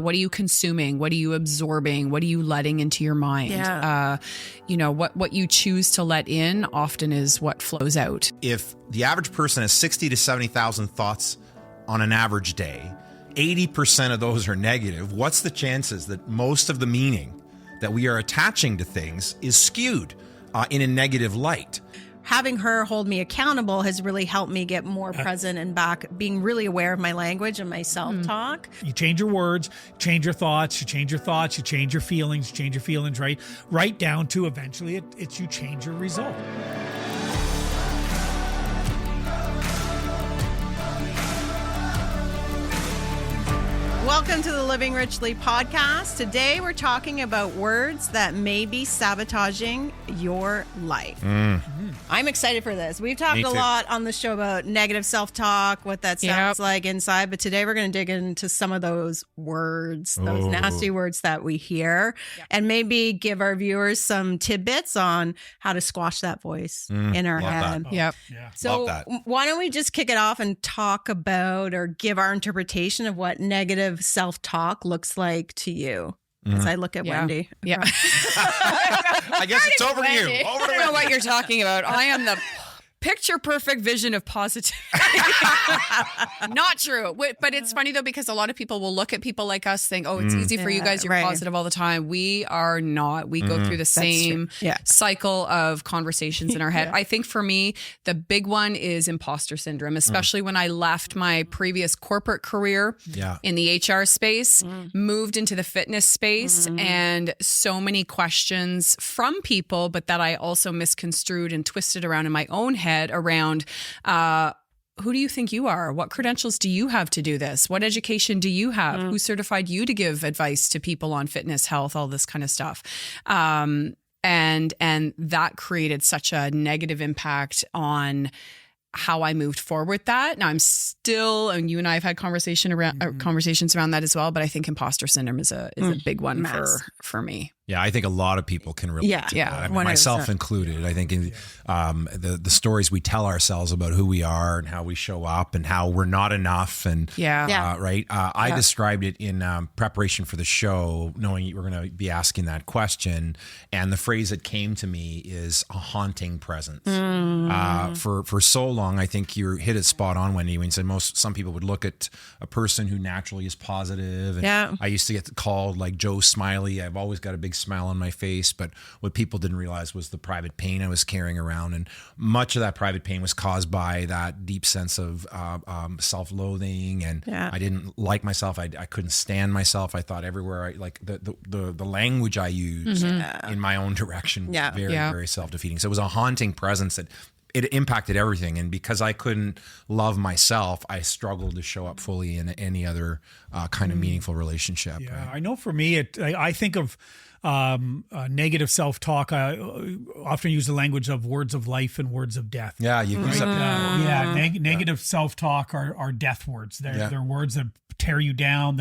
What are you consuming? What are you absorbing? What are you letting into your mind? Yeah. What you choose to let in often is what flows out. If the average person has 60 to 70,000 thoughts on an average day, 80% of those are negative, what's the chances that most of the meaning that we are attaching to things is skewed in a negative light? Having her hold me accountable has really helped me get more present and back, being really aware of my language and my self-talk. You change your words, change your thoughts, you change your thoughts, you change your feelings, right down to eventually it's you change your result. Welcome to the Living Richly podcast. Today we're talking about words that may be sabotaging your life. I'm excited for this. We've talked a lot on the show about negative self-talk, what that sounds like inside, but today we're going to dig into some of those words, those nasty words that we hear, and maybe give our viewers some tidbits on how to squash that voice in our head. Yep. Yeah. So why don't we just kick it off and talk about or give our interpretation of what negative self-talk looks like to you? As I look at Wendy. Yeah. I guess it's over to you. I don't know what you're talking about. I am the picture perfect vision of positivity. Not true. But it's funny though, because a lot of people will look at people like us saying, oh, it's easy for you guys. You're positive all the time. We are not. We go through the same cycle of conversations in our head. I think for me, the big one is imposter syndrome, especially when I left my previous corporate career in the HR space, moved into the fitness space, and so many questions from people, but that I also misconstrued and twisted around in my own head around who do you think you are? What credentials do you have to do this? What education do you have? Who certified you to give advice to people on fitness, health, all this kind of stuff? And that created such a negative impact on how I moved forward with that. Now I'm still, and you and I have had conversations around that as well, but I think imposter syndrome is a big one for me. Yeah, I think a lot of people can relate to that. I mean, myself included. I think in the stories we tell ourselves about who we are and how we show up and how we're not enough. And I described it in preparation for the show, knowing you were going to be asking that question. And the phrase that came to me is a haunting presence. For so long, I think you hit it spot on, Wendy, when you said some people would look at a person who naturally is positive. And I used to get called like Joe Smiley. I've always got a big smile on my face, but what people didn't realize was the private pain I was carrying around, and much of that private pain was caused by that deep sense of self-loathing, and I didn't like myself. I couldn't stand myself. I thought everywhere the language I used in my own direction was very self-defeating. So it was a haunting presence that it impacted everything. And because I couldn't love myself, I struggled to show up fully in any other kind of meaningful relationship. Yeah, right? I know for me, I think of negative self-talk. I often use the language of words of life and words of death. Yeah, you use negative self-talk are death words. They're words that tear you down,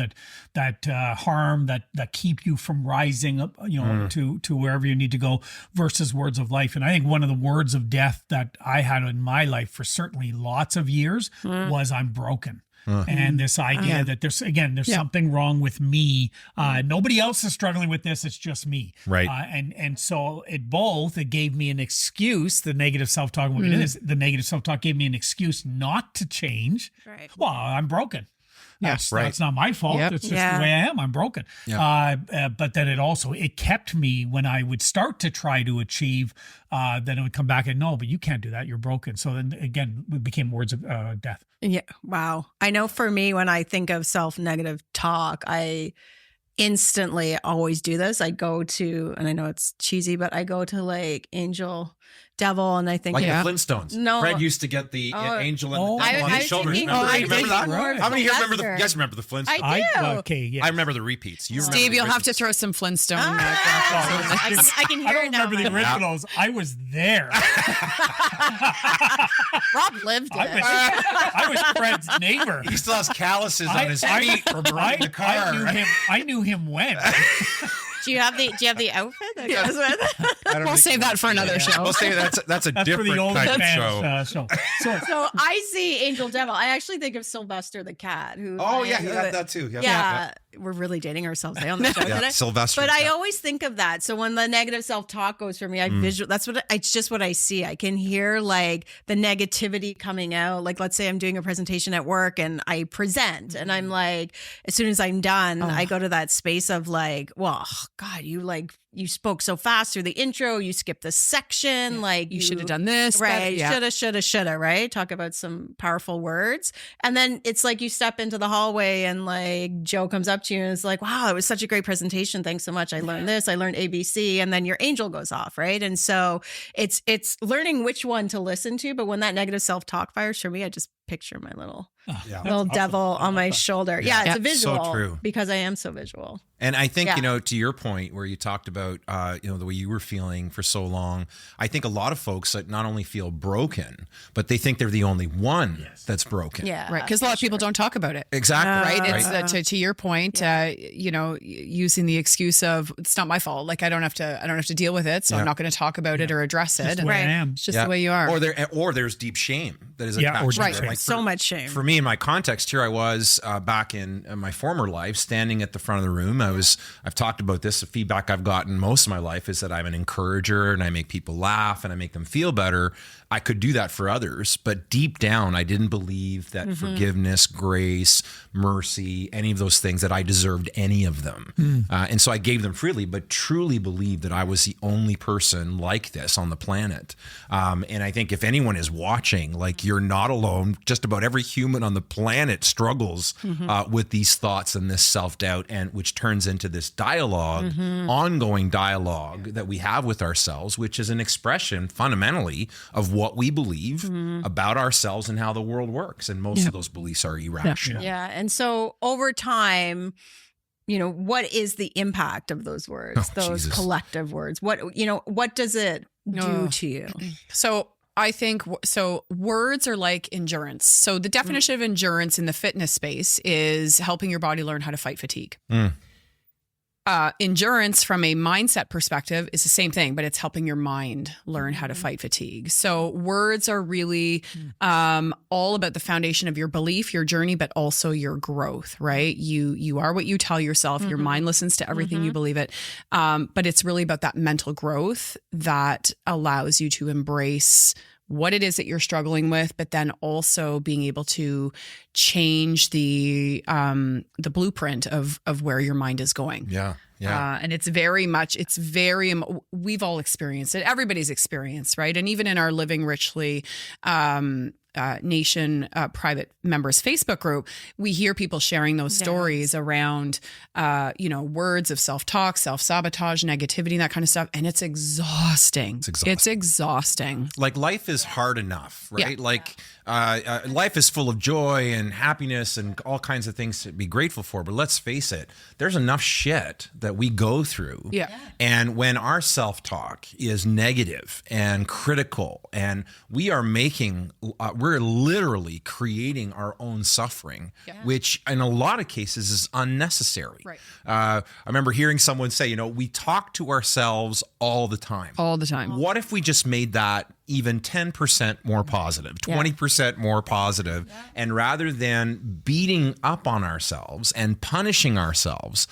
that harm, that keep you from rising up, to wherever you need to go, versus words of life. And I think one of the words of death that I had in my life for certainly lots of years was I'm broken. And this idea that there's something wrong with me. Nobody else is struggling with this. It's just me. Right. And so it gave me an excuse. The negative self-talk, the negative self-talk gave me an excuse not to change. Right. Well, I'm broken. That's not my fault. It's just the way I am. I'm broken. But then it kept me when I would start to try to achieve, then it would come back and no, but you can't do that. You're broken. So then again, it became words of death. Yeah. Wow. I know for me, when I think of self-negative talk, I instantly always do this. I go to, and I know it's cheesy, but I go to like angel, devil, and I think like the Flintstones. No, Fred used to get the angel and the devil on his shoulders. Thinking, remember that? Right. How many here remember you guys remember the Flintstones? I do. I remember the repeats. Steve, you'll have to throw some Flintstone. I can hear it now. I don't remember the originals. I was there. Rob lived it. I was Fred's neighbor. He still has calluses on his feet from riding the car. I knew him when. Do you have the outfit that goes with it? We'll save that for another show. We'll say that's a different kind of show. So I see Angel Devil. I actually think of Sylvester the cat. Who he had that too. Yeah. we're really dating ourselves on the show today. Sylvester. But I always think of that. So when the negative self-talk goes for me, it's just what I see. I can hear like the negativity coming out. Like, let's say I'm doing a presentation at work and I present and I'm like, as soon as I'm done, I go to that space of like, well, God, you spoke so fast through the intro. You skipped this section. Like you should have done this. Right. Shoulda, right? Talk about some powerful words. And then it's like you step into the hallway and like Joe comes up to you and is like, wow, it was such a great presentation. Thanks so much. I learned this. I learned ABC. And then your angel goes off. Right. And so it's learning which one to listen to. But when that negative self-talk fires for me, I just picture my little devil on my shoulder. Yeah, it's a visual. So true. Because I am so visual. And I think, to your point where you talked about, the way you were feeling for so long, I think a lot of folks that not only feel broken, but they think they're the only one that's broken. Yeah. Right. Because a lot of people don't talk about it. Exactly. Right. It's to your point, using the excuse of it's not my fault. Like I don't have to deal with it. So I'm not going to talk about it or address it. Just the way I am. It's just the way you are. Or there's deep shame that is attached to it. Like so much shame. For me, in my context here, I was back in my former life, standing at the front of the room. I've talked about this. The feedback I've gotten most of my life is that I'm an encourager and I make people laugh and I make them feel better. I could do that for others, but deep down, I didn't believe that forgiveness, grace, mercy, any of those things, that I deserved any of them. And so I gave them freely, but truly believed that I was the only person like this on the planet. And I think if anyone is watching, like, you're not alone. Just about every human on the planet struggles with these thoughts and this self-doubt, and which turns into this dialogue, ongoing dialogue that we have with ourselves, which is an expression fundamentally of what we believe about ourselves and how the world works. And most of those beliefs are irrational. Yeah. And so over time, what is the impact of those words, collective words? What does it do to you? So I think words are like endurance. So the definition of endurance in the fitness space is helping your body learn how to fight fatigue. Endurance from a mindset perspective is the same thing, but it's helping your mind learn how to fight fatigue. So words are really all about the foundation of your belief, your journey, but also your growth, right? You are what you tell yourself. Your mind listens to everything you believe it. But it's really about that mental growth that allows you to embrace what it is that you're struggling with, but then also being able to change the blueprint of where your mind is going. Yeah. And we've all experienced it. Everybody's experienced, right? And even in our Living Richly Nation private members Facebook group, we hear people sharing those stories around, words of self-talk, self-sabotage, negativity, that kind of stuff. And it's exhausting. It's exhausting. Like, life is hard enough, right? Yeah. Like, life is full of joy and happiness and all kinds of things to be grateful for. But let's face it, there's enough shit that we go through. Yeah. And when our self-talk is negative and critical, and we are we're literally creating our own suffering, which in a lot of cases is unnecessary. Right. I remember hearing someone say, we talk to ourselves all the time. All the time. What if we just made that even 10% more positive, 20% more positive, and rather than beating up on ourselves and punishing ourselves,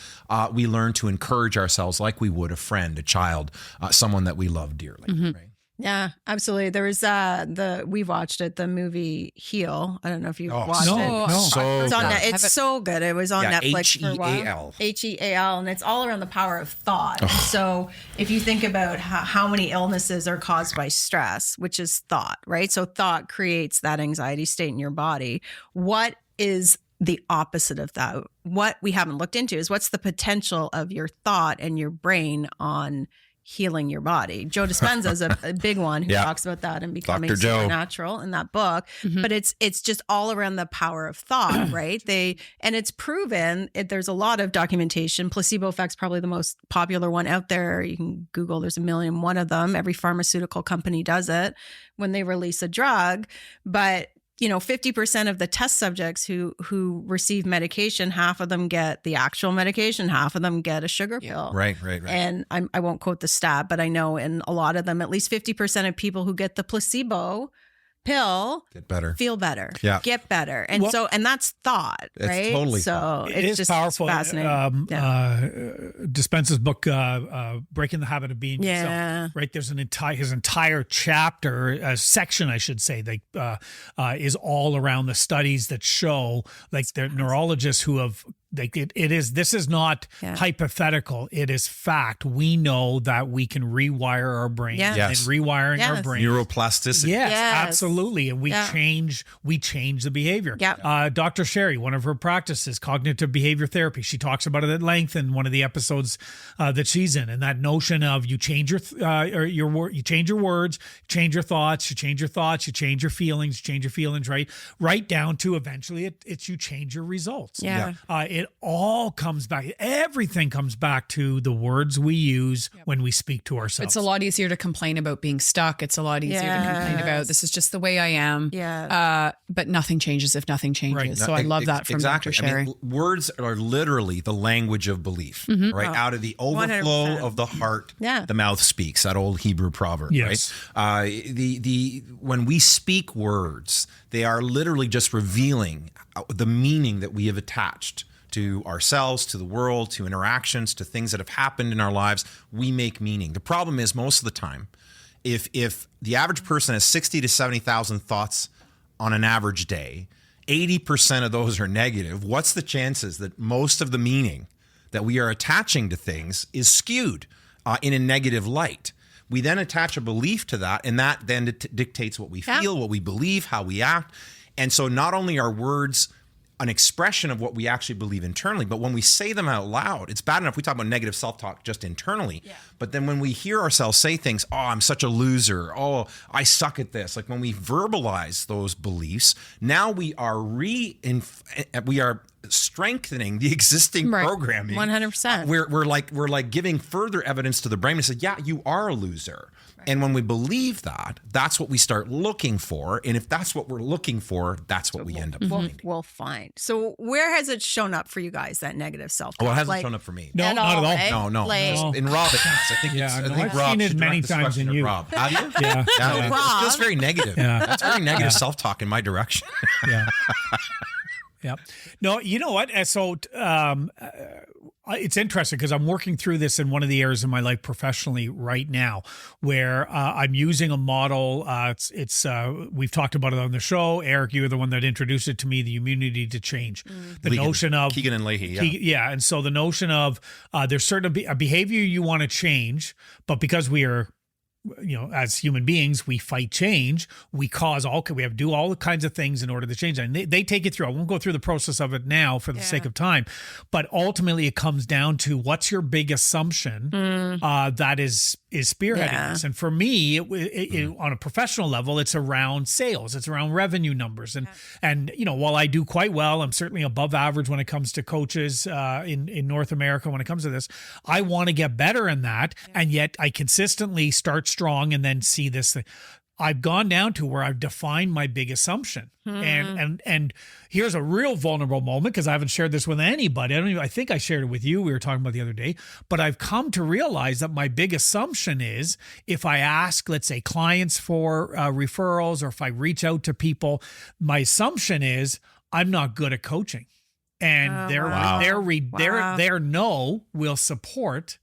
we learn to encourage ourselves like we would a friend, a child, someone that we love dearly, right? Yeah, absolutely. There was we watched it, the movie Heal. I don't know if you watched it. No. It's so good. It was on Netflix for a while. H-E-A-L. And it's all around the power of thought. And so if you think about how many illnesses are caused by stress, which is thought, right? So thought creates that anxiety state in your body. What is the opposite of that? What we haven't looked into is what's the potential of your thought and your brain on healing your body. Joe Dispenza is a big one who talks about that and becoming supernatural in that book. But it's just all around the power of thought, right? And it's proven. There's a lot of documentation. Placebo effect's probably the most popular one out there. You can Google. There's 1,000,001 of them. Every pharmaceutical company does it when they release a drug. But 50% of the test subjects who receive medication, half of them get the actual medication, half of them get a sugar pill. Right. And I won't quote the stat, but I know in a lot of them, at least 50% of people who get the placebo pill, get better, feel better, yeah, get better. And and that's thought, right? It's totally so thought. it's just powerful. Fascinating. Dispenza's book, Breaking the Habit of Being Yourself, right? There's his entire chapter, section, I should say, is all around the studies that show, like, the neurologists who have, like, this is not hypothetical. It is fact. We know that we can rewire our brain, and rewiring our brain, neuroplasticity. Yes, absolutely. And we change the behavior. Dr. Sherry, one of her practices, cognitive behavior therapy, she talks about it at length in one of the episodes that she's in. And that notion of you change you change your words, change your thoughts, you change your feelings, right down to eventually it's you change your results. It all comes back. Everything comes back to the words we use when we speak to ourselves. It's a lot easier to complain about being stuck. It's a lot easier to complain about this is just the way I am. But nothing changes if nothing changes. Right. So I love that from Dr. Sherry. I mean, words are literally the language of belief, right? Out of the overflow 100%. Of the heart, the mouth speaks. That old Hebrew proverb, right? When we speak words, they are literally just revealing the meaning that we have attached to ourselves, to the world, to interactions, to things that have happened in our lives. We make meaning. The problem is, most of the time, if the average person has 60 to 70,000 thoughts on an average day, 80% of those are negative. What's the chances that most of the meaning that we are attaching to things is skewed in a negative light? We then attach a belief to that, and that then dictates what we feel, what we believe, how we act. And so not only are words an expression of what we actually believe internally, but when we say them out loud, it's bad enough we talk about negative self-talk just internally, but then when we hear ourselves say things, oh, I'm such a loser, oh, I suck at this, like when we verbalize those beliefs, now we are strengthening the existing programming. 100%. We're like giving further evidence to the brain to say, yeah, you are a loser. And when we believe that, that's what we start looking for. And if that's what we're looking for, that's what we end up finding. We'll find. So where has it shown up for you guys, that negative self-talk? Well, it hasn't shown up for me. No, not at all. No. In Rob, it has. I think I've Rob seen it many times in you. Rob. Have you? Rob. It feels very negative. That's very negative self-talk in my direction. Yeah. No, you know what? So it's interesting because I'm working through this in one of the areas of my life professionally right now, where I'm using a model. We've talked about it on the show. Eric, you were the one that introduced it to me, the immunity to change. The notion of Keegan and Leahy. And so the notion of there's certain a behavior you want to change, but because we are, as human beings, we fight change. We have to do all the kinds of things in order to change that. And they take it through. I won't go through the process of it now for the sake of time, but ultimately it comes down to what's your big assumption that is spearheading this. And for me, on a professional level, it's around sales. It's around revenue numbers. And while I do quite well, I'm certainly above average when it comes to coaches in North America when it comes to this. I want to get better in that. And yet I consistently start strong and then see this thing. I've gone down to where I've defined my big assumption. And here's a real vulnerable moment because I haven't shared this with anybody. I think I shared it with you. We were talking about the other day, but I've come to realize that my big assumption is if I ask, let's say, clients for referrals, or if I reach out to people, my assumption is I'm not good at coaching, and their no will support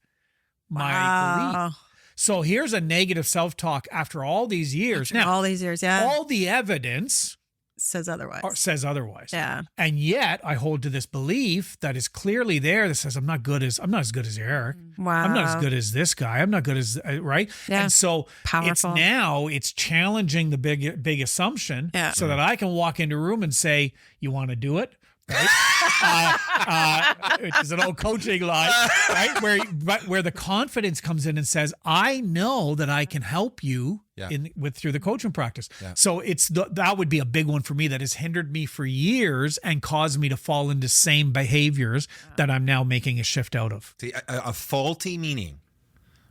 my belief. So here's a negative self-talk after all these years. All the evidence says otherwise. Yeah. And yet I hold to this belief that is clearly there that says I'm not as good as Eric. Wow. I'm not as good as this guy. I'm not good as right. Yeah. And so it's challenging the big assumption so that I can walk into a room and say, you want to do it? Right? Which is an old coaching line, right? Where the confidence comes in and says, I know that I can help you through the coaching practice. Yeah. So that would be a big one for me that has hindered me for years and caused me to fall into same behaviors that I'm now making a shift out of. See, a faulty meaning,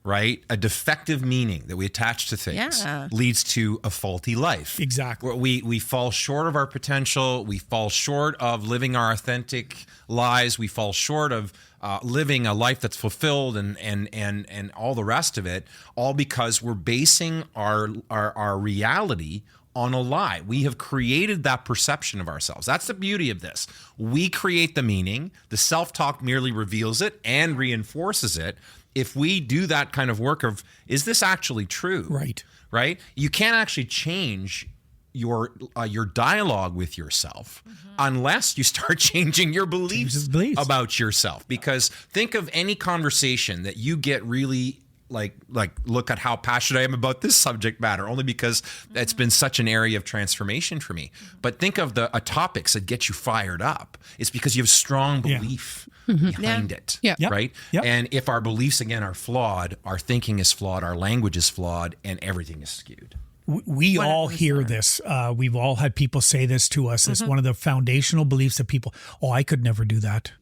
right? A defective meaning that we attach to things leads to a faulty life. Exactly. Where we fall short of our potential. We fall short of living our authentic lives. We fall short of living a life that's fulfilled and all the rest of it, all because we're basing our reality on a lie. We have created that perception of ourselves. That's the beauty of this. We create the meaning. The self-talk merely reveals it and reinforces it. If we do that kind of work of, is this actually true? Right? You can't actually change your dialogue with yourself unless you start changing your beliefs about yourself. Because think of any conversation that you get really like look at how passionate I am about this subject matter, only because it's been such an area of transformation for me. But think of the topics that get you fired up. It's because you have strong belief behind it, right? And if our beliefs, again, are flawed, our thinking is flawed, our language is flawed, and everything is skewed. We all hear this. We've all had people say this to us. It's one of the foundational beliefs that people, I could never do that.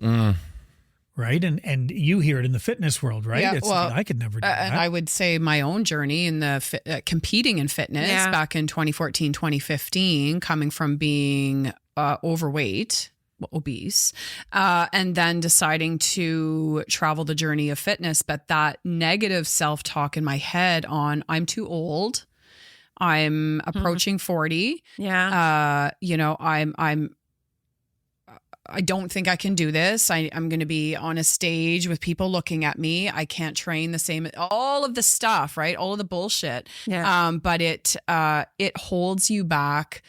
Right. And you hear it in the fitness world, right? Yeah, I could never do that. And I would say my own journey in the competing in fitness back in 2014, 2015, coming from being overweight, obese, and then deciding to travel the journey of fitness. But that negative self-talk in my head on I'm too old, I'm approaching 40. I don't think I can do this. I'm going to be on a stage with people looking at me. I can't train the same, all of the stuff, right? All of the bullshit. But it holds you back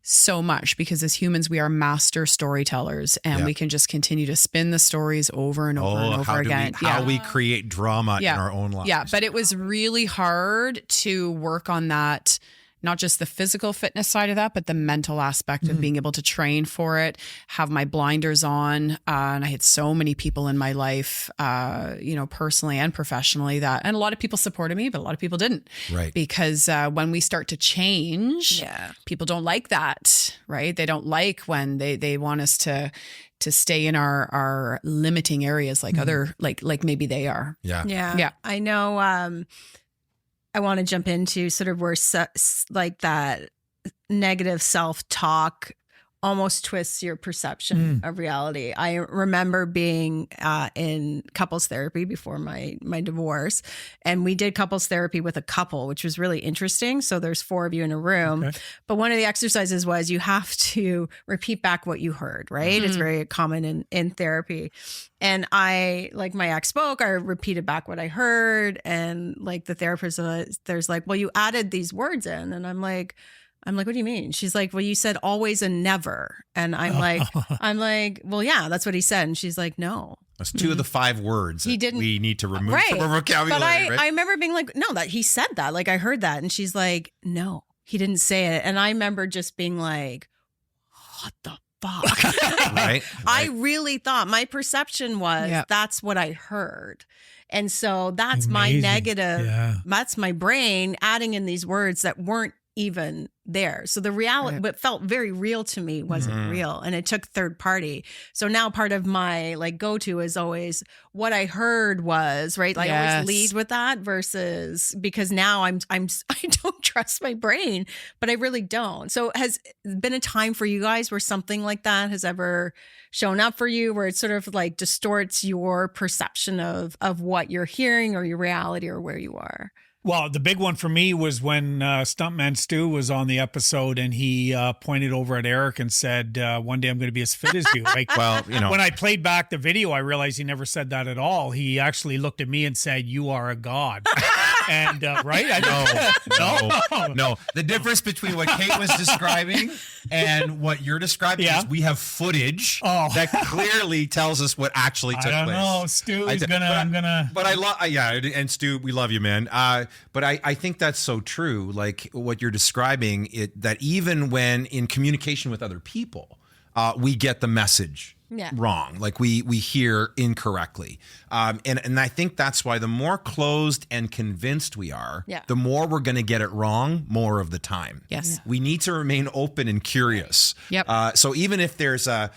so much, because as humans, we are master storytellers, and we can just continue to spin the stories over and over and over again. How we create drama in our own lives. Yeah, but it was really hard to work on that, not just the physical fitness side of that, but the mental aspect of being able to train for it, have my blinders on. And I had so many people in my life, personally and professionally, and a lot of people supported me, but a lot of people didn't. Right. Because when we start to change, people don't like that, right? They don't like when they want us to stay in our limiting areas like other, like maybe they are. Yeah. I know, I want to jump into sort of where like that negative self-talk almost twists your perception of reality. I remember being in couples therapy before my divorce, and we did couples therapy with a couple, which was really interesting. So there's 4 of you in a room, but one of the exercises was you have to repeat back what you heard, right? It's very common in therapy. And I, like, my ex spoke, I repeated back what I heard. And like the therapist, there's like, well, you added these words in. And I'm like, what do you mean? She's like, well, you said always and never. And I'm like, well, yeah, that's what he said. And she's like, no. That's 2 of the 5 words we need to remove from our vocabulary. But I remember being like, no, that he said that. Like, I heard that. And she's like, no, he didn't say it. And I remember just being like, what the fuck? Right. I really thought, my perception was that's what I heard. And so that's my negative. That's my brain adding in these words that weren't even there. So the reality, what felt very real to me wasn't real, and it took third party. So now part of my go-to is always what I heard was right. Like I always lead with that, versus, because now I don't trust my brain, but I really don't. So has been a time for you guys where something like that has ever shown up for you, where it sort of like distorts your perception of what you're hearing or your reality or where you are? Well, the big one for me was when Stuntman Stu was on the episode, and he pointed over at Eric and said, one day I'm going to be as fit as you. Like, when I played back the video, I realized he never said that at all. He actually looked at me and said, you are a god. And right? No. The difference between what Kate was describing and what you're describing is we have footage that clearly tells us what actually took place. I don't know. Stu is gonna. But I love, and Stu, we love you, man. But I think that's so true. Like what you're describing, that even when in communication with other people, we get the message wrong. Like we hear incorrectly. And I think that's why the more closed and convinced we are, the more we're going to get it wrong more of the time. Yes. We need to remain open and curious. So even if there's a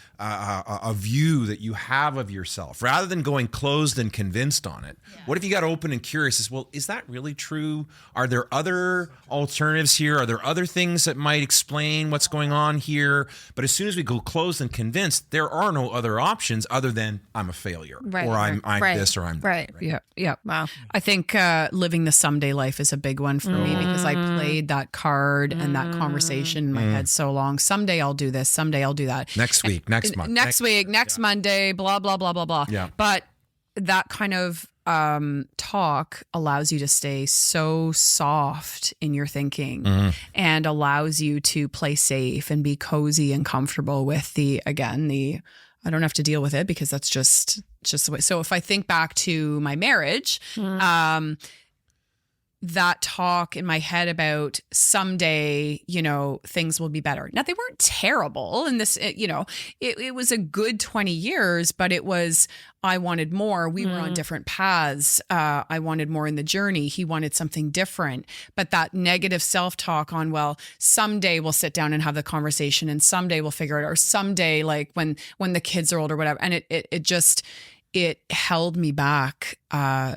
view that you have of yourself, rather than going closed and convinced on it, what if you got open and curious as well? Is that really true? Are there other alternatives here? Are there other things that might explain what's going on here? But as soon as we go closed and convinced, there are no no other options other than I'm a failure, or I'm this, or I'm that. Right. Yeah. Wow. I think living the someday life is a big one for me because I played that card and that conversation in my head so long. Someday I'll do this. Someday I'll do that. Next week, next month. Next Monday, blah, blah, blah, blah, blah. Yeah. But that kind of talk allows you to stay so soft in your thinking and allows you to play safe and be cozy and comfortable with I don't have to deal with it because that's just the way. So if I think back to my marriage, that talk in my head about someday, things will be better. Now, they weren't terrible. And this, it was a good 20 years, but I wanted more. We were on different paths. I wanted more in the journey. He wanted something different. But that negative self-talk on, well, someday we'll sit down and have the conversation and someday we'll figure it out. Or someday, like when the kids are old or whatever. And it held me back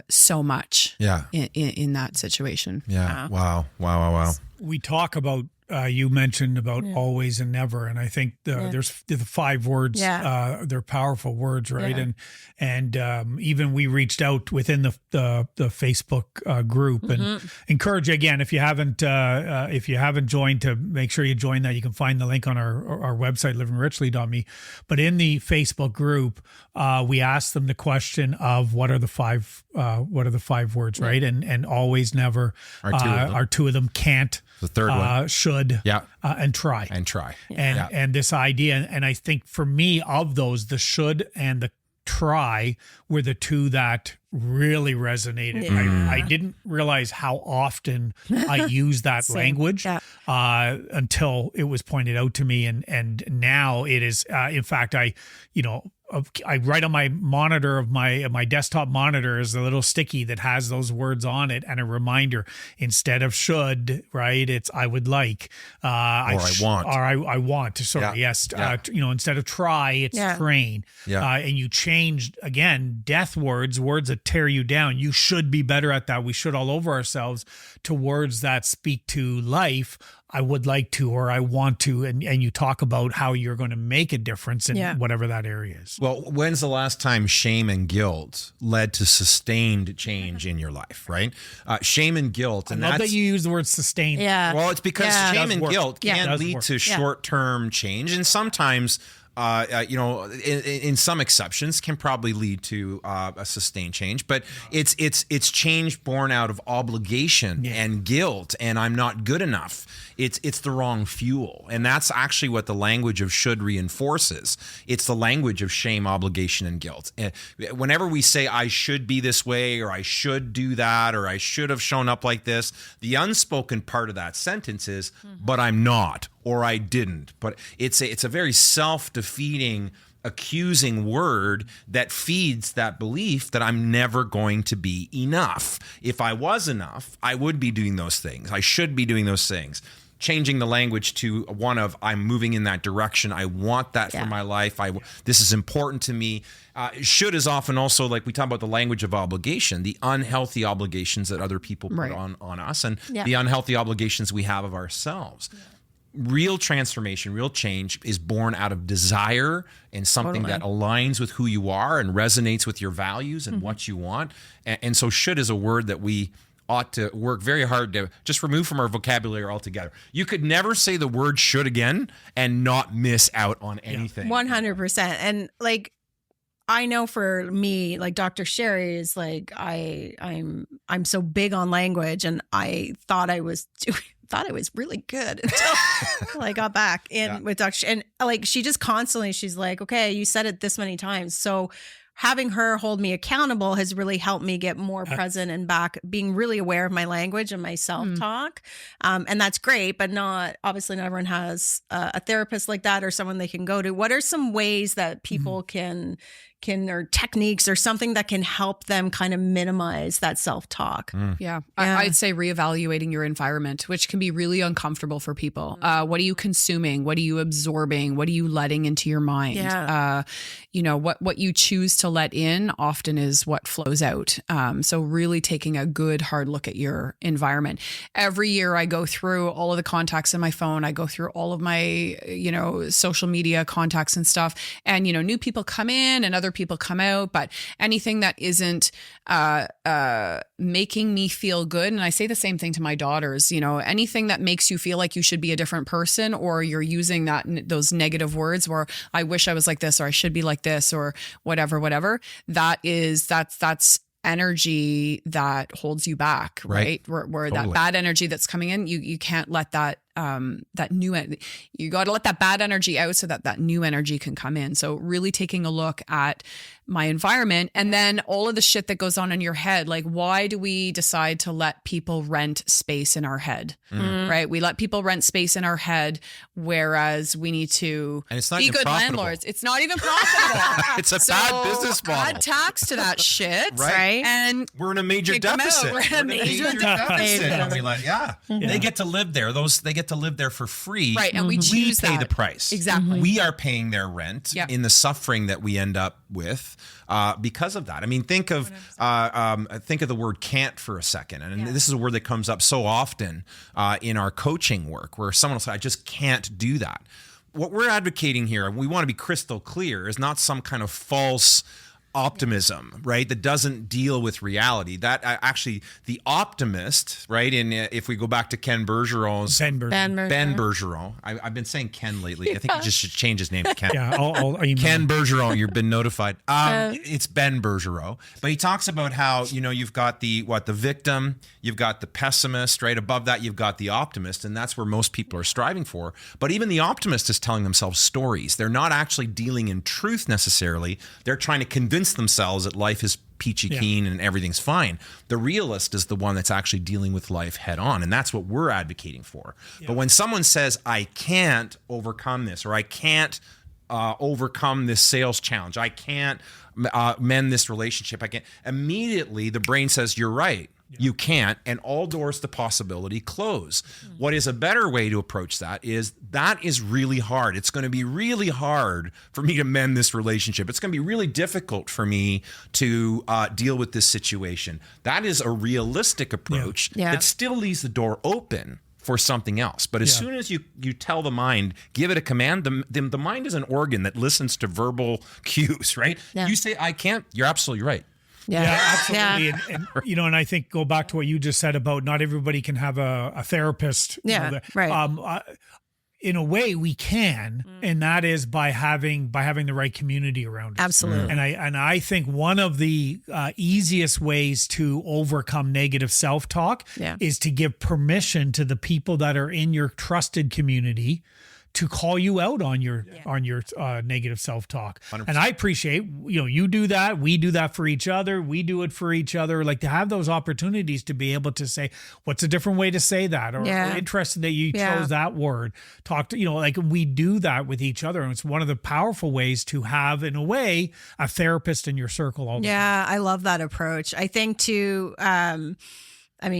so much in that situation. Yeah. Wow. We talk about, you mentioned about always and never. And I think there's the 5 words, they're powerful words, right? Yeah. And even we reached out within the Facebook group and encourage you again, if you haven't joined, to make sure you join that. You can find the link on our website, livingrichlly.me. But in the Facebook group, we asked them the question of what are the 5 words, right? And always, never are 2 of them. Can't. The third one. Should. Yeah. And try. And this idea. And I think for me, of those, the should and the try were the 2 that really resonated. I didn't realize how often I use that language until it was pointed out to me. And now it is, in fact, I write on my monitor of my desktop monitor is a little sticky that has those words on it and a reminder. Instead of should, right? It's I would like, I want. Sorry, yes. Instead of try, it's train. Yeah. And you changed again death words that tear you down. You should be better at that. We should all over ourselves, to words that speak to life. I would like to, or I want to, and you talk about how you're going to make a difference in whatever that area is. Well, when's the last time shame and guilt led to sustained change in your life, right? Shame and guilt. And I love that you use the word sustained. Yeah. Well, it's because shame and guilt can lead to short-term change, and sometimes in some exceptions can probably lead to a sustained change, but it's change born out of obligation and guilt, and I'm not good enough. It's the wrong fuel, and that's actually what the language of should reinforces. It's the language of shame, obligation, and guilt. Whenever we say I should be this way, or I should do that, or I should have shown up like this, the unspoken part of that sentence is, but I'm not, or I didn't. But it's a very self-defeating, accusing word that feeds that belief that I'm never going to be enough. If I was enough, I would be doing those things. I should be doing those things. Changing the language to one of I'm moving in that direction. I want that for my life. This is important to me. Should is often also, like we talk about, the language of obligation, the unhealthy obligations that other people put on us, and the unhealthy obligations we have of ourselves. Yeah. Real transformation, real change is born out of desire and something that aligns with who you are and resonates with your values and what you want. And so should is a word that we ought to work very hard to just remove from our vocabulary altogether. You could never say the word should again and not miss out on anything. 100%. And like, I know for me, like Dr. Sherry is like, I'm so big on language, and I thought I was really good until I got back in with Dr. And like, she just constantly, she's like, okay, you said it this many times. So having her hold me accountable has really helped me get more present and back, being really aware of my language and my self-talk. And that's great, but obviously not everyone has a therapist like that or someone they can go to. What are some ways that people can or techniques or something that can help them kind of minimize that self-talk? Yeah. I'd say reevaluating your environment, which can be really uncomfortable for people. What are you consuming? What are you absorbing? What are you letting into your mind? Yeah. What you choose to let in often is what flows out. So really taking a good hard look at your environment. Every year I go through all of the contacts in my phone. I go through all of my, social media contacts and stuff. And, new people come in and other people come out, but anything that isn't making me feel good. And I say the same thing to my daughters, anything that makes you feel like you should be a different person, or you're using those negative words where I wish I was like this, or I should be like this, or whatever, that's energy that holds you back, right? Where totally. That bad energy that's coming in, you can't let that you got to let that bad energy out so that new energy can come in. So really taking a look at my environment, and then all of the shit that goes on in your head. Like, why do we decide to let people rent space in our head? Right? We let people rent space in our head, whereas we need to be good landlords. It's not even profitable. It's a bad business model. Add tax to that shit, right? And we're in a major deficit. We're in a major deficit. They get to live there. They get to live there for free. Right. And we choose pay the price. Exactly. We are paying their rent in the suffering that we end up with because of that. I mean, think of the word can't for a second. And this is a word that comes up so often in our coaching work, where someone will say, I just can't do that. What we're advocating here, and we want to be crystal clear, is not some kind of false optimism, right? That doesn't deal with reality. That actually, the optimist, right? And if we go back to Ken Bergeron's Ben Bergeron. I've been saying Ken lately. I think he just should change his name to Ken. Ken Bergeron. You've been notified. It's Ben Bergeron. But he talks about how you've got the victim, you've got the pessimist, right? Above that, you've got the optimist, and that's where most people are striving for. But even the optimist is telling themselves stories. They're not actually dealing in truth necessarily. They're trying to convince themselves that life is peachy keen and everything's fine. The realist is the one that's actually dealing with life head on, and that's what we're advocating for. But when someone says, I can't overcome this, or I can't overcome this sales challenge, I can't mend this relationship, I can't, immediately the brain says, you're right. You can't, and all doors to possibility close. What is a better way to approach that is really hard. It's going to be really hard for me to mend this relationship. It's going to be really difficult for me to deal with this situation. That is a realistic approach that still leaves the door open for something else. But as soon as you tell the mind, give it a command, the mind is an organ that listens to verbal cues, right? You say, I can't, you're absolutely right. Yeah, absolutely. And and I think go back to what you just said about not everybody can have a therapist. Right. In a way we can, and that is by having the right community around us. Absolutely. And I think one of the easiest ways to overcome negative self-talk is to give permission to the people that are in your trusted community to call you out on your negative self-talk. 100%. And I appreciate, you do that. We do that for each other. We do it for each other. Like, to have those opportunities to be able to say, what's a different way to say that? Or interested that you chose that word. Talk to, we do that with each other. And it's one of the powerful ways to have, in a way, a therapist in your circle all the time. Yeah, I love that approach. I think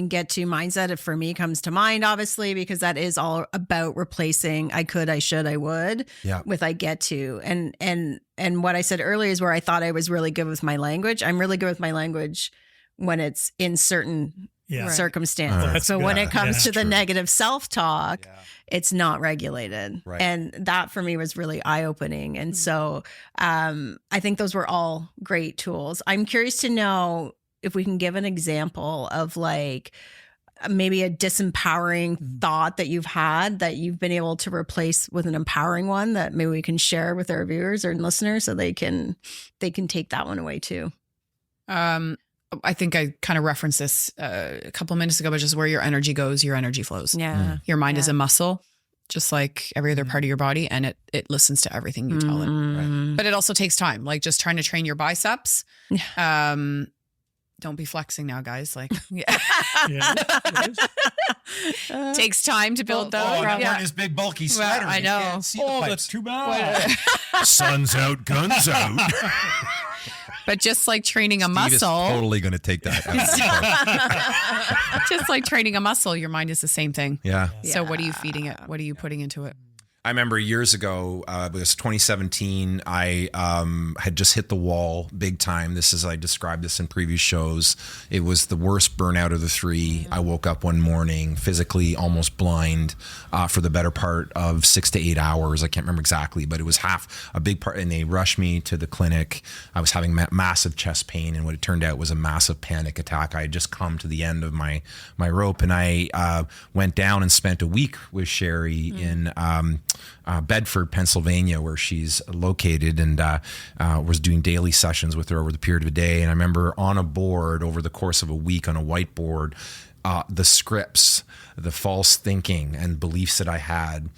get to mindset for me comes to mind, obviously, because that is all about replacing I could, I should, I would with I get to. And what I said earlier is where I thought I was really good with my language. I'm really good with my language when it's in certain circumstances. So when it comes to the negative self-talk, it's not regulated. Right. And that for me was really eye-opening. And so I think those were all great tools. I'm curious to know if we can give an example of maybe a disempowering thought that you've had that you've been able to replace with an empowering one that maybe we can share with our viewers or listeners so they can take that one away too. I think I kind of referenced this a couple of minutes ago, but just where your energy goes, your energy flows. Yeah. Your mind is a muscle, just like every other part of your body, and it listens to everything you tell it. Right. But it also takes time, like just trying to train your biceps. Don't be flexing now, guys. Takes time to build those. Oh, not wearing his big bulky sweater. I know. That's too bad. Sun's out, guns out. But just like training a Steve muscle. is totally going to take that. Just like training a muscle, your mind is the same thing. Yeah. So what are you feeding it? What are you putting into it? I remember years ago, it was 2017, I had just hit the wall big time. I described this in previous shows. It was the worst burnout of the three. I woke up one morning physically almost blind for the better part of 6 to 8 hours. I can't remember exactly, but it was a big part. And they rushed me to the clinic. I was having massive chest pain, and what it turned out was a massive panic attack. I had just come to the end of my rope, and I went down and spent a week with Sherry in Bedford, Pennsylvania, where she's located, and was doing daily sessions with her over the period of a day. And I remember on a board over the course of a week on a whiteboard, the scripts, the false thinking and beliefs that I had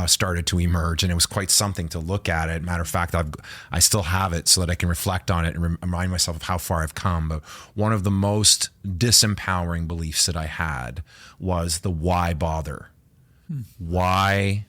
started to emerge, and it was quite something to look at it. Matter of fact, I still have it so that I can reflect on it and remind myself of how far I've come. But one of the most disempowering beliefs that I had was the why bother? Why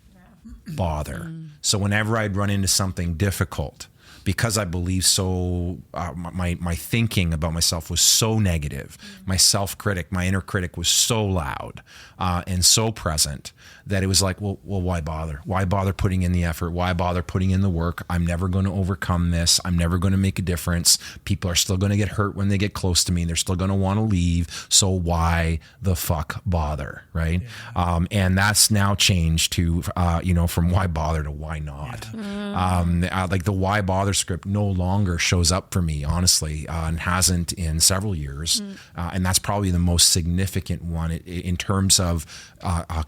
bother? So whenever I'd run into something difficult, because I believe so, my thinking about myself was so negative. My self-critic, my inner critic was so loud and so present that it was like, well, why bother? Why bother putting in the effort? Why bother putting in the work? I'm never going to overcome this. I'm never going to make a difference. People are still going to get hurt when they get close to me. They're still going to want to leave. So why the fuck bother, right? Yeah. And that's now changed to, from why bother to why not. Yeah. Like the why bother script no longer shows up for me, honestly, and hasn't in several years. And that's probably the most significant one in terms of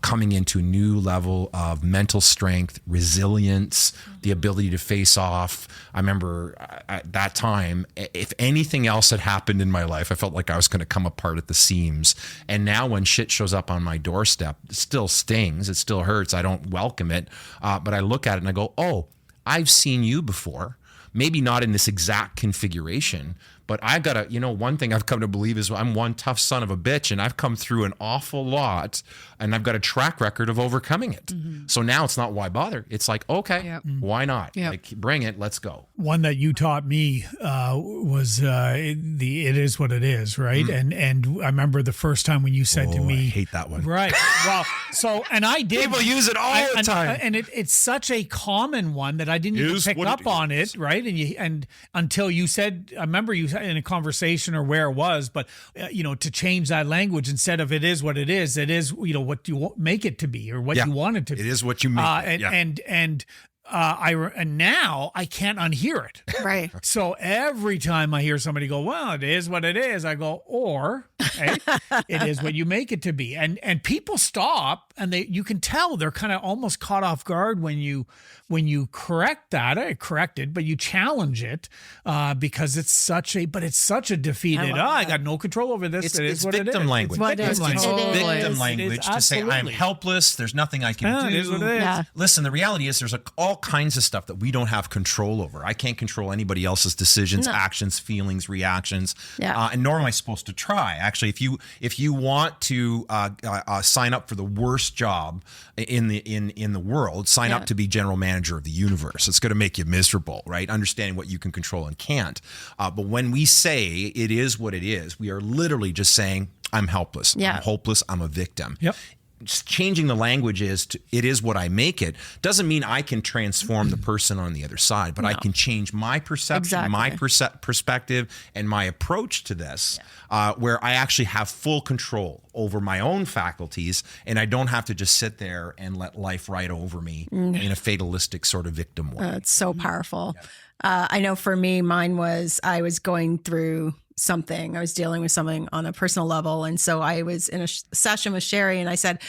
coming into a new level of mental strength, resilience, the ability to face off. I remember at that time, if anything else had happened in my life, I felt like I was going to come apart at the seams. And now when shit shows up on my doorstep, it still stings, it still hurts. I don't welcome it. But I look at it and I go, oh, I've seen you before. Maybe not in this exact configuration, but I've got one thing I've come to believe is I'm one tough son of a bitch, and I've come through an awful lot, and I've got a track record of overcoming it. So now it's not why bother. It's like, okay, why not? Yep. Like, bring it, let's go. One that you taught me was it is what it is, right? And I remember the first time when you said to me, I hate that one. Right. Well, and I did. People use it all the time. And it's such a common one that I didn't even pick up on it, right? And until you said, I remember you in a conversation or where it was, but to change that language, instead of it is what it is what you make it to be or what you want it to be. It is what you make it. And now I can't unhear it. Right. So every time I hear somebody go, well, it is what it is, I go, or it is what you make it to be. And people stop, and you can tell they're kind of almost caught off guard when you correct that, but you challenge it because it's such a defeated, I got no control over this. It's what victim it is. language. It's Victim language to say I'm helpless. There's nothing I can do. It is what it is. Yeah. Listen, the reality is there's all kinds of stuff that we don't have control over. I can't control anybody else's decisions, actions, feelings, reactions, and nor am I supposed to try. Actually, if you want to sign up for the worst job in the world, sign up to be general manager of the universe. It's going to make you miserable, right? Understanding what you can control and can't. But when we say it is what it is, we are literally just saying I'm helpless, I'm hopeless, I'm a victim. Yep. Just changing the language it is what I make it doesn't mean I can transform the person on the other side, but I can change my perception, my perspective, and my approach to this, where I actually have full control over my own faculties, and I don't have to just sit there and let life ride over me in a fatalistic sort of victim way. It's so powerful. I know for me, mine was I was going through something. I was dealing with something on a personal level. And so I was in a session with Sherry, and I said,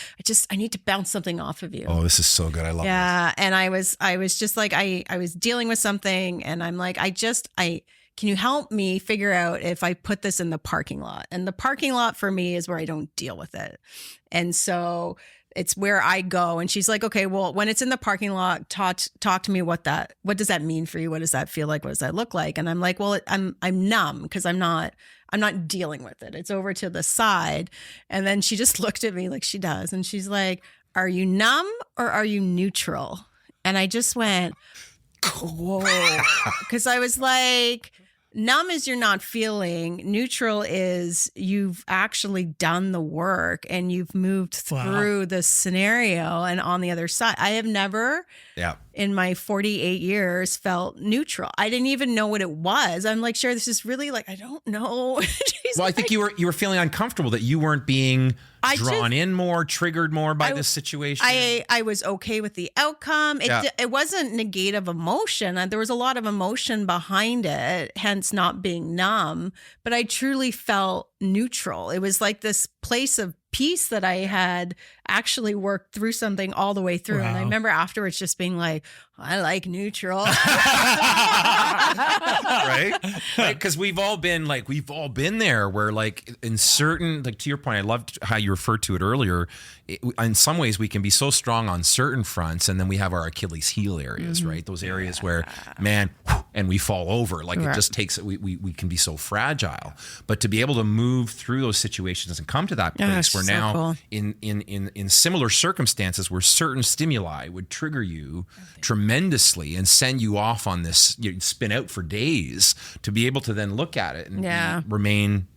I need to bounce something off of you. Oh, this is so good. I love this. Yeah. And I was just like, I was dealing with something, and I'm like, can you help me figure out if I put this in the parking lot? And the parking lot for me is where I don't deal with it. And so it's where I go. And she's like, okay, well, when it's in the parking lot, talk to me what does that mean for you? What does that feel like? What does that look like? And I'm like, well, I'm numb because I'm not dealing with it. It's over to the side. And then she just looked at me like she does. And she's like, are you numb or are you neutral? And I just went, whoa. Because I was like, Numb is you're not feeling. Neutral is you've actually done the work and you've moved through the scenario and on the other side. I have never in my 48 years felt neutral. I didn't even know what it was. I'm like, sure, this is really like, I don't know. Well, I think you were feeling uncomfortable that you weren't being drawn in more, triggered more by this situation. I was okay with the outcome. It wasn't negative emotion. There was a lot of emotion behind it, hence not being numb. But I truly felt neutral. It was like this place of peace that I had actually worked through something all the way through. Wow. And I remember afterwards just being like, I like neutral. Right? Because we've all been there where like in certain, like to your point, I loved how you referred to it earlier. In some ways we can be so strong on certain fronts and then we have our Achilles heel areas, right? Those areas where, man, and we fall over. Like it just takes, we can be so fragile. But to be able to move through those situations and come to that place where now in similar circumstances where certain stimuli would trigger you tremendously and send you off on this, you'd spin out for days, to be able to then look at it and remain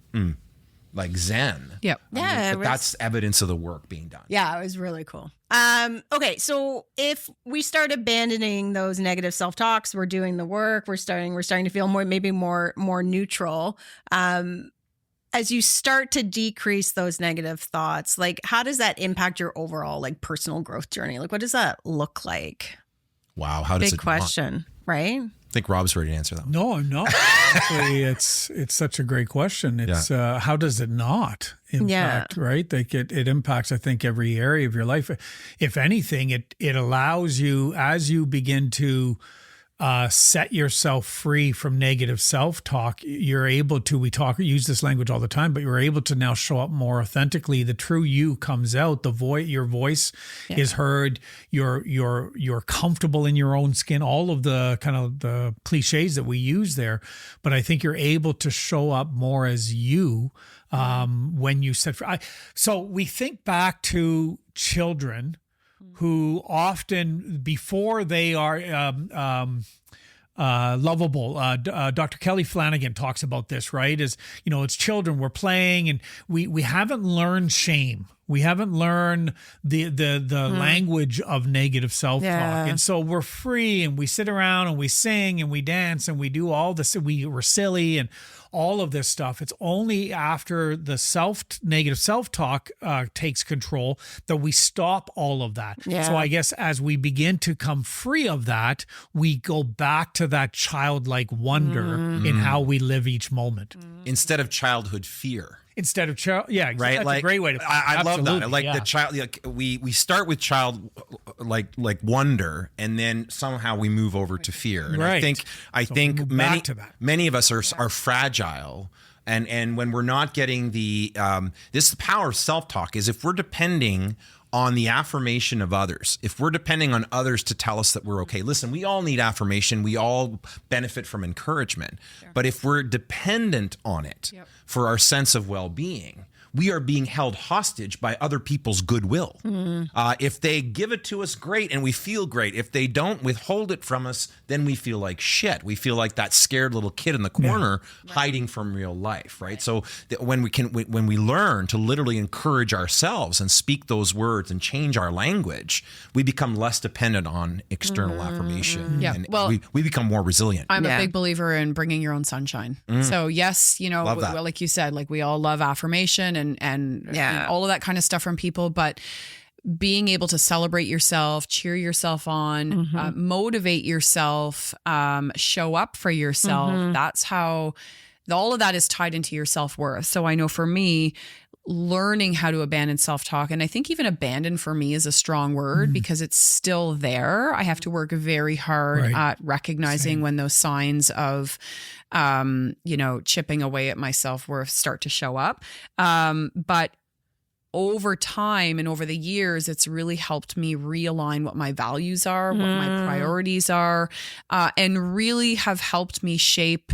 like zen. Yep. That's evidence of the work being done. Yeah, it was really cool. Okay, so if we start abandoning those negative self-talks, we're doing the work, we're starting to feel more neutral. As you start to decrease those negative thoughts, like how does that impact your overall like personal growth journey? Like what does that look like? Wow, how does Big question, right? I think Rob's ready to answer that one. No, I'm not. Actually, it's such a great question. It's how does it not impact, right? Like it impacts, I think, every area of your life. If anything, it allows you, as you begin to set yourself free from negative self-talk, you're able to, use this language all the time, but you're able to now show up more authentically. The true you comes out. Your voice is heard. You're comfortable in your own skin. All of the kind of the cliches that we use there, but I think you're able to show up more as you when you set free. So we think back to children who often, before they are lovable, Dr. Kelly Flanagan talks about this, right? As it's children, we're playing and we haven't learned shame. We haven't learned the language of negative self-talk. And so we're free and we sit around and we sing and we dance and we do all this. We're silly and all of this stuff. It's only after the negative self-talk takes control that we stop all of that. Yeah. So I guess as we begin to come free of that, we go back to that childlike wonder in how we live each moment. Instead of childhood fear. Instead of child, right? That's like, a great way to put it. I love that. I like the child. Like we start with child, like wonder, and then somehow we move over to fear. And right. I think many of us are fragile, and when we're not getting the the power of self-talk is if we're depending on the affirmation of others. If we're depending on others to tell us that we're okay, listen, we all need affirmation. We all benefit from encouragement. Sure. But if we're dependent on it for our sense of well-being, we are being held hostage by other people's goodwill. If they give it to us, great, and we feel great. If they don't withhold it from us, then we feel like shit. We feel like that scared little kid in the corner hiding from real life, right? So when we learn to literally encourage ourselves and speak those words and change our language, we become less dependent on external affirmation. Yeah, and we become more resilient. I'm a big believer in bringing your own sunshine. So yes, like you said, like we all love affirmation and all of that kind of stuff from people, but being able to celebrate yourself, cheer yourself on, motivate yourself, show up for yourself. That's how all of that is tied into your self-worth. So I know for me, learning how to abandon self-talk, and I think even abandon for me is a strong word because it's still there. I have to work very hard at recognizing when those signs of chipping away at my self-worth start to show up. But over time and over the years, it's really helped me realign what my values are, what my priorities are, and really have helped me shape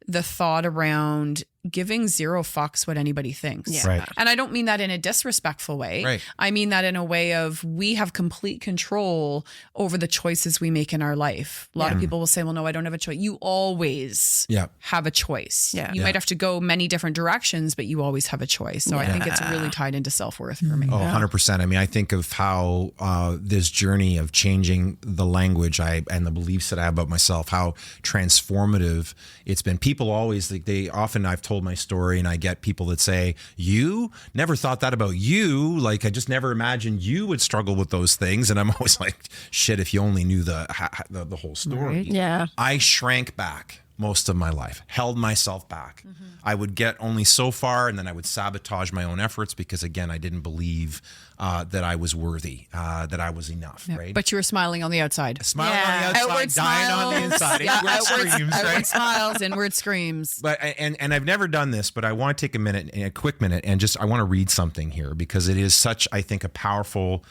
the thought around giving zero fucks what anybody thinks. Yeah. Right. And I don't mean that in a disrespectful way. Right. I mean that in a way of we have complete control over the choices we make in our life. A lot of people will say, well, no, I don't have a choice. You always have a choice. Yeah. You might have to go many different directions, but you always have a choice. So I think it's really tied into self-worth for me. Oh, 100%. I mean, I think of how this journey of changing the language and the beliefs that I have about myself, how transformative it's been. People always, I've told my story and I get people that say, you never thought that about you. Like, I just never imagined you would struggle with those things. And I'm always like, shit, if you only knew the whole story. Right. Yeah. I shrank back most of my life, held myself back. I would get only so far and then I would sabotage my own efforts because, again, I didn't believe that I was worthy, that I was enough, right? But you were smiling on the outside. Smiling on the outside, Outward dying on the inside. Inward screams, outward right? smiles, inward screams. But and I've never done this, but I want to take a quick minute, and just I want to read something here because it is such, I think, a powerful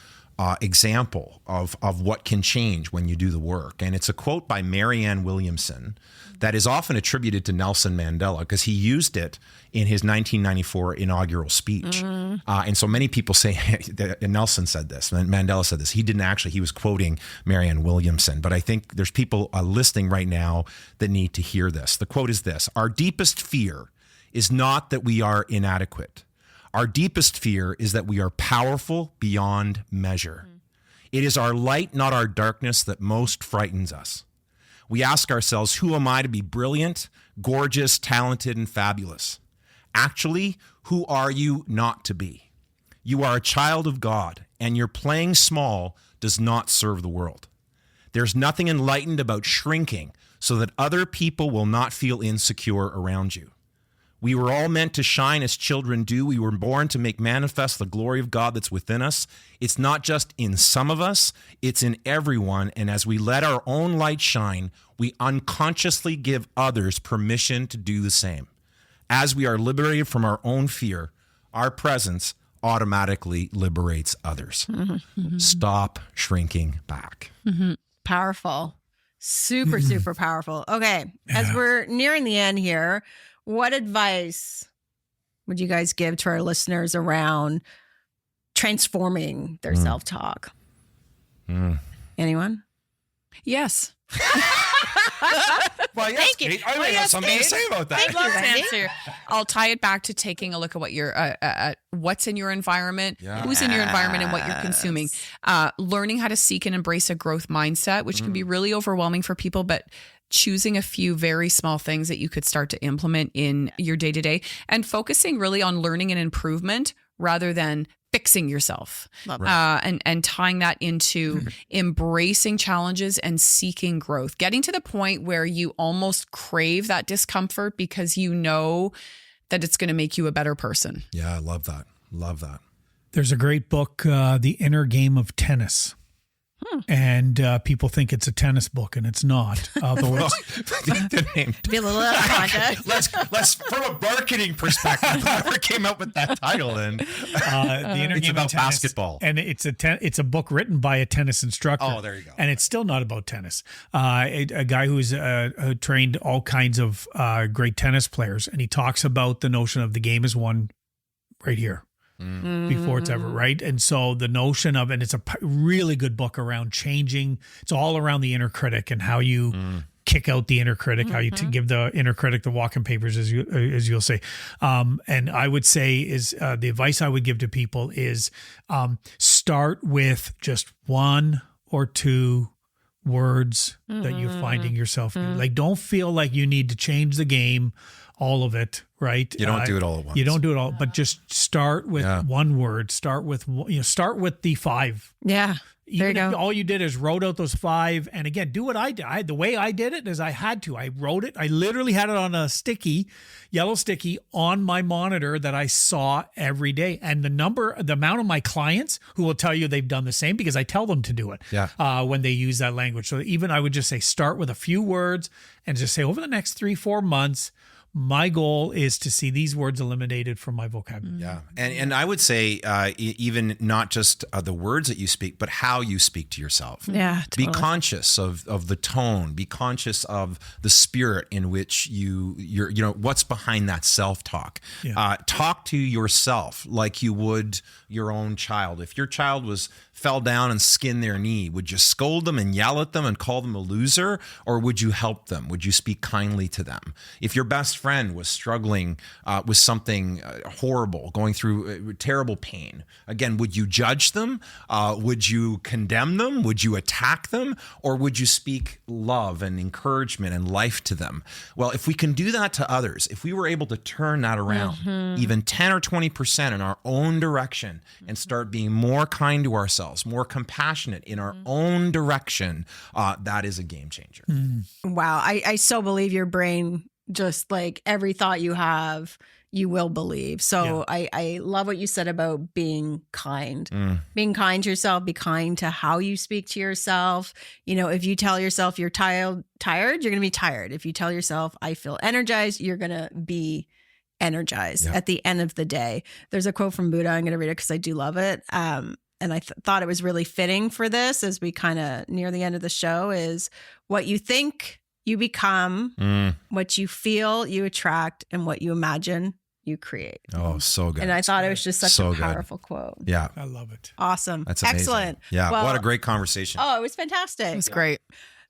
example of what can change when you do the work. And it's a quote by Marianne Williamson that is often attributed to Nelson Mandela because he used it in his 1994 inaugural speech. And so many people say that Nelson said this, and Mandela said this. He didn't actually, he was quoting Marianne Williamson. But I think there's people listening right now that need to hear this. The quote is this: "Our deepest fear is not that we are inadequate. Our deepest fear is that we are powerful beyond measure. It is our light, not our darkness, that most frightens us. We ask ourselves, who am I to be brilliant, gorgeous, talented, and fabulous? Actually, who are you not to be? You are a child of God, and your playing small does not serve the world. There's nothing enlightened about shrinking so that other people will not feel insecure around you. We were all meant to shine as children do. We were born to make manifest the glory of God that's within us. It's not just in some of us, it's in everyone. And as we let our own light shine, we unconsciously give others permission to do the same. As we are liberated from our own fear, our presence automatically liberates others. Stop shrinking back." Powerful. Super, super powerful. Okay. As we're nearing the end here, what advice would you guys give to our listeners around transforming their self-talk? Anyone? Yes. Well, yes, Thank you. Kate. I have something to say about that. Thank you, Wendy. Answer. I'll tie it back to taking a look at what what's in your environment, who's in your environment, and what you're consuming. Learning how to seek and embrace a growth mindset, which can be really overwhelming for people, but choosing a few very small things that you could start to implement in your day-to-day and focusing really on learning and improvement rather than fixing yourself. And tying that into embracing challenges and seeking growth, getting to the point where you almost crave that discomfort because you know that it's going to make you a better person. Yeah, I love that. Love that. There's a great book, The Inner Game of Tennis. And people think it's a tennis book, and it's not. The name. Be a little out of context. Let's from a marketing perspective, whoever came up with that title, then The Inner it's Game about of Tennis, basketball, and it's a book written by a tennis instructor. Oh, there you go. And it's still not about tennis. A guy who's trained all kinds of great tennis players, and he talks about the notion of the game is won right here. Before it's ever right. And so the notion of, and it's a really good book around changing. It's all around the inner critic and how you kick out the inner critic, how you give the inner critic the walking papers, as you'll say. And I would say is the advice I would give to people is start with just one or two words that you're finding yourself. Like, don't feel like you need to change the game, all of it, right? You don't do it all at once. You don't do it all, but just start with one word. Start with the 5. Yeah. There you go. All you did is wrote out those 5. And again, do what I did. The way I did it is I had to. I wrote it. I literally had it on a yellow sticky on my monitor that I saw every day. And the amount of my clients who will tell you they've done the same because I tell them to do it when they use that language. So even I would just say, start with a few words and just say over the next 3-4 months, my goal is to see these words eliminated from my vocabulary. Yeah. And I would say even not just the words that you speak, but how you speak to yourself. Yeah. Totally. Be conscious of the tone. Be conscious of the spirit in which you're what's behind that self-talk. Yeah. Talk to yourself like you would your own child. If your child fell down and skinned their knee, would you scold them and yell at them and call them a loser? Or would you help them? Would you speak kindly to them? If your best friend was struggling with something horrible, going through terrible pain, again, would you judge them? Would you condemn them? Would you attack them? Or would you speak love and encouragement and life to them? Well, if we can do that to others, if we were able to turn that around, even 10 or 20% in our own direction and start being more kind to ourselves, more compassionate in our own direction, that is a game changer. Wow. I so believe your brain, just like every thought you have, you will believe. So yeah. I love what you said about being kind. Being kind to yourself, be kind to how you speak to yourself. If you tell yourself you're tired, you're going to be tired. If you tell yourself I feel energized, you're going to be energized at the end of the day. There's a quote from Buddha. I'm going to read it because I do love it. And I thought it was really fitting for this as we kind of near the end of the show is what you think, you become, what you feel, you attract, and what you imagine, you create. Oh, so good. And I thought it was just such a powerful quote. Yeah. I love it. Awesome. That's amazing. Excellent. Yeah. Well, what a great conversation. Oh, it was fantastic. It was great.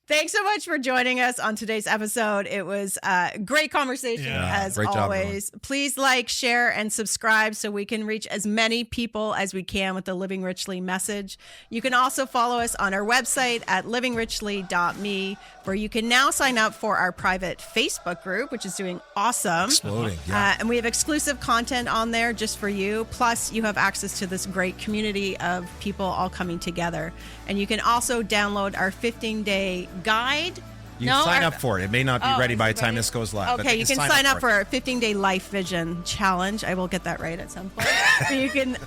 Thanks so much for joining us on today's episode. It was a great conversation as always. Please like, share, and subscribe so we can reach as many people as we can with the Living Richly message. You can also follow us on our website at livingrichly.me, where you can now sign up for our private Facebook group, which is doing awesome. Exploding, yeah. And we have exclusive content on there just for you. Plus, you have access to this great community of people all coming together. And you can also download our 15-day guide. You can sign up for it. It may not be ready by the time this goes live. Okay, you can sign up for our 15-day life vision challenge. I will get that right at some point. So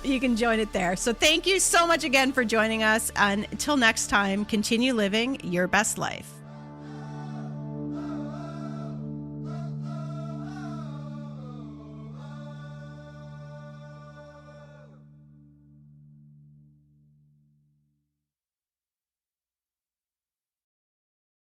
you can join it there. So thank you so much again for joining us. And until next time, continue living your best life.